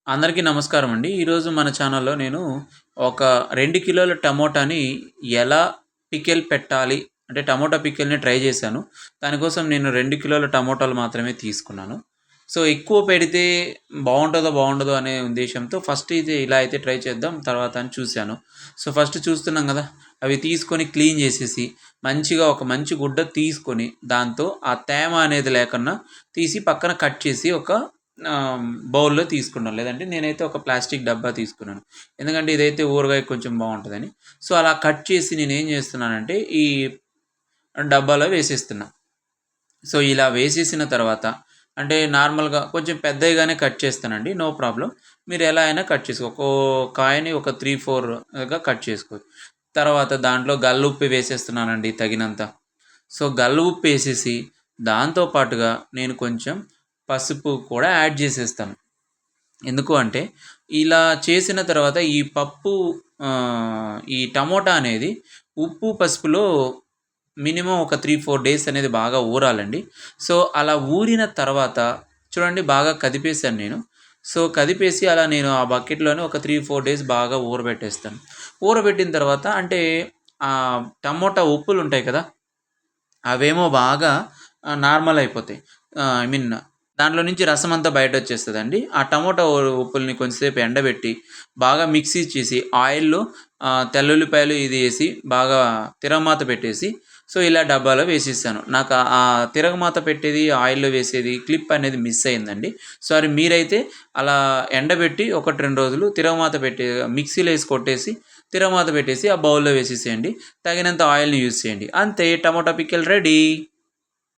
అందరికీ నమస్కారం అండి. ఈరోజు మన ఛానల్‌లో నేను ఒక 2 కిలోల టమోటాని ఎలా పికిల్ పెట్టాలి, అంటే టమోటా పికిల్‌ని ట్రై చేశాను. దానికోసం నేను 2 కిలోల టమోటాలు మాత్రమే తీసుకున్నాను. సో, ఎక్కువ పెడితే బావుంటదో అనే ఉద్దేశ్యంతో ఫస్ట్ ఇది ఇలా అయితే ట్రై చేద్దాం తర్వాత అని చూశాను. సో, ఫస్ట్ చూస్తున్నాం గదా! అవి తీసుకొని క్లీన్ చేసేసి, మంచిగా ఒక మంచి గుడ్డ తీసుకొని, దాంతో ఆ తేమ అనేది లేకుండా తీసి పక్కన కట్ చేసి ఒక బౌల్‌లో తీసుకున్నాను. లేదంటే నేనైతే ఒక ప్లాస్టిక్ డబ్బా తీసుకున్నాను. ఎందుకంటే ఇదైతే ఊరగాయ కొంచెం బావుంటదని. సో, అలా కట్ చేసి నేనేం చేస్తున్నానంటే ఈ డబ్బాలో వేసేస్తున్నా. సో, ఇలా వేసేసిన తర్వాత అంటే నార్మల్‌గా కొంచెం పెద్దయిగానే కట్ చేస్తానండి. No problem. మీరు ఎలా అయినా కట్ చేసుకో. ఒక్కో కాయని ఒక 3, 4గా కట్ చేసుకోవచ్చు. తర్వాత దాంట్లో గల్లుప్పు వేసేస్తున్నానండి తగినంత. సో, గల్లుప్పేసేసి దాంతో పాటుగా నేను కొంచెం పసుపు కూడా యాడ్ చేసేస్తాను. ఎందుకు అంటే ఇలా చేసిన తర్వాత ఈ పప్పు ఈ టమోటా అనేది ఉప్పు, పసుపులో మినిమమ్ ఒక 3, 4 డేస్ అనేది బాగా ఊరాలండి. సో, అలా ఊరిన తర్వాత చూడండి బాగా కదిపేసాను నేను. సో, కదిపేసి అలా నేను ఆ బకెట్‌లోనే ఒక 3, 4 డేస్ బాగా ఊరబెట్టేస్తాను. ఊరబెట్టిన తర్వాత అంటే టమోటా ఉప్పులుంటాయి కదా! అవేమో బాగా నార్మల్ అయిపోతాయి. ఐ మీన్ దాంట్లో నుంచి రసమంతా బయటొచ్చేస్తదండి. ఆ టమోటా ఉప్పుల్ని కొంచెంసేపు ఎండబెట్టి, బాగా మిక్సీ చేసి, ఆయిల్‌లో తెల్లుల్లిపాయలు ఇది ఏసి, బాగా తిరగమాత పెట్టేసి, సో, ఇలా డబ్బాలో వేసేసాను. నాకు ఆ తిరగమాత పెట్టేది, ఆయిల్‌లో వేసేది క్లిప్ అనేది మిస్ అయిందండి. సారీ మీరైతే అలా ఎండబెట్టి 1, 2 రోజులు తిరగమాత పెట్టి మిక్సీలో ఏసి కొట్టేసి, తిరగమాత పెట్టేసి ఆ బౌల్‌లో వేసేసేయండి. తగినంత ఆయిల్‌ని యూజ్ చేయండి. అంతే టమోటా పికిల్ రెడీ.